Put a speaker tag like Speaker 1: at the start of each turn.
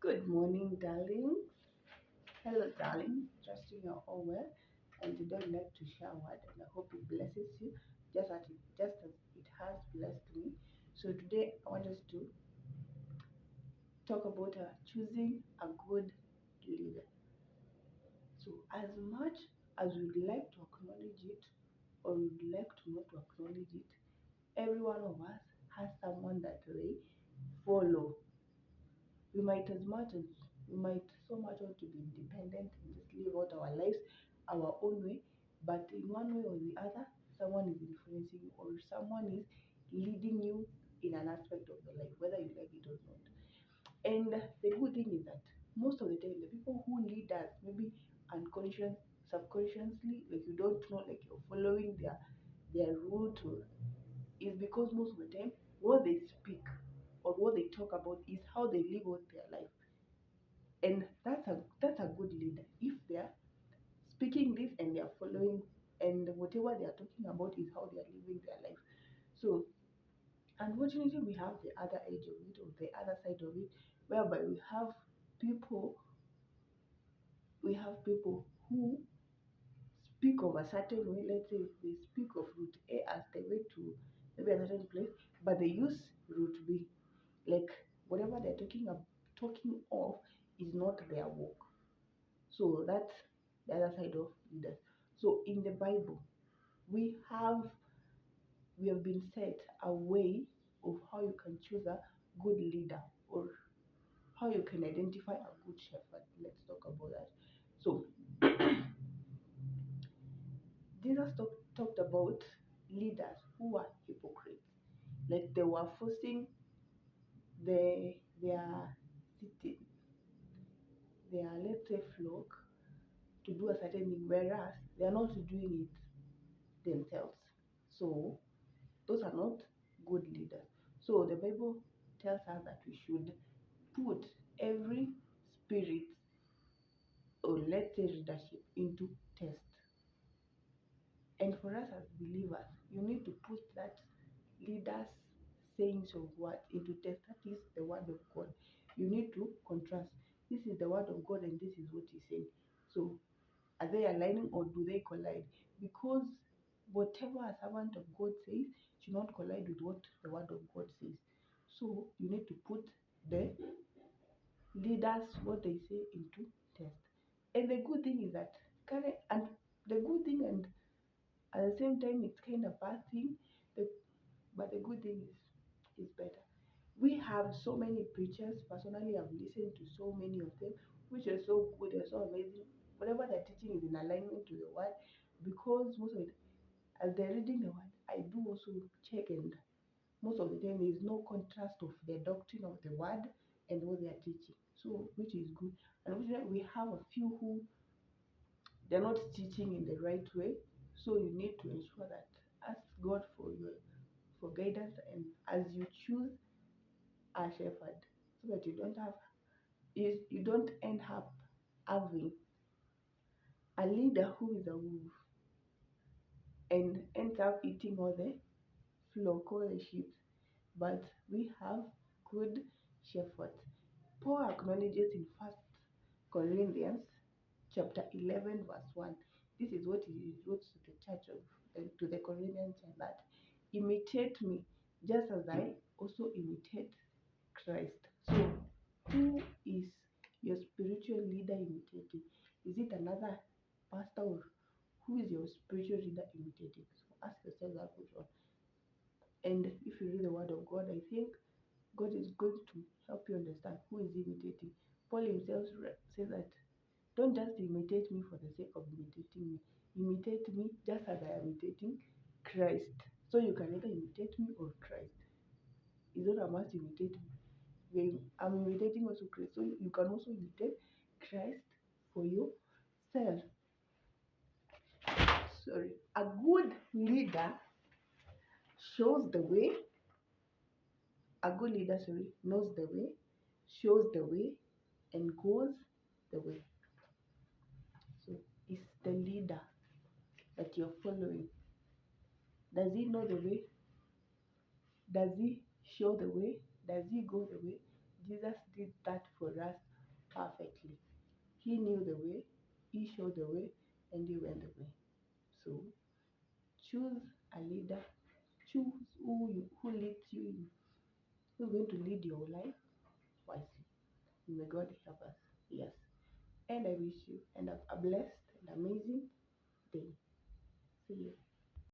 Speaker 1: Good morning, darling. Hello, darling. Trusting you're all well. And today I'd like to share a word, and I hope it blesses you just as it has blessed me. So today I want us to talk about choosing a good leader. So as much as we'd like to acknowledge it or we'd like to not to acknowledge it, every one of us has someone that they follow. We might so much want to be independent and just live out our lives our own way, but in one way or the other, someone is influencing you or someone is leading you in an aspect of your life, whether you like it or not. And the good thing is that most of the time, the people who lead us, maybe unconscious, subconsciously, like you don't know, like you're following their route, or, is because most of the time what they speak or what they talk about is how they live out their life. And that's a good leader if they're speaking this and they're following, and whatever they are talking about is how they are living their life. So unfortunately we have the other edge of it, or the other side of it, whereby people we have people who speak of a certain way. Let's say they speak of route A as the way to maybe a certain place, but they use route B, like whatever they're talking of is not their work. So that's the other side of leaders. So in the Bible, we have we have been set a way of how you can choose a good leader, or how you can identify a good shepherd. Let's talk about that. So Jesus talked about leaders who were hypocrites, like they were forcing their city, their, let's say, flock to do a certain thing, whereas they are not doing it themselves. So those are not good leaders. So the Bible tells us that we should put every spirit, or let's say leadership, into test. And for us as believers, you need to put that leaders sayings of words into test. That is the word of God. You need to contrast. This is the word of God and this is what he's saying. So are they aligning or do they collide? Because whatever a servant of God says should not collide with what the word of God says. So you need to put the leaders, what they say, into test. And the good thing is that and the good thing, and at the same time it's kind of bad thing. The, but the good thing is better. We have so many preachers. Personally, I've listened to so many of them, which are so good, they're so amazing. Whatever they're teaching is in alignment to the word, because most of it, as they're reading the word, I do also check, and most of the time there is no contrast of the doctrine of the word and what they are teaching. So which is good. And we have a few who they're not teaching in the right way. So you need to ensure that ask God for guidance, and as you choose a shepherd, so that you don't end up having a leader who is a wolf and ends up eating all the flock, all the sheep. But we have good shepherds. Paul acknowledges in 1 Corinthians chapter 11 verse 1. This is what he wrote to the church of to the Corinthians, and that imitate me just as I also imitate Christ. So who is your spiritual leader imitating? Is it another pastor, or who is your spiritual leader imitating? So ask yourself that question. And if you read the word of God, I think God is going to help you understand who is imitating. Paul himself says that don't just imitate me for the sake of imitating me. Imitate me just as I am imitating Christ. So you can either imitate me or Christ. It's not a must imitate me. I'm imitating also Christ. So you can also imitate Christ for yourself. Sorry. A good leader shows the way. A good leader, knows the way, shows the way, and goes the way. So is the leader that you're following, does he know the way? Does he show the way? Does he go the way? Jesus did that for us perfectly. He knew the way, he showed the way, and he went the way. So choose a leader, choose who leads you, who's going to lead your life wisely. May God help us. Yes. And I wish you and have a blessed and amazing day. See you.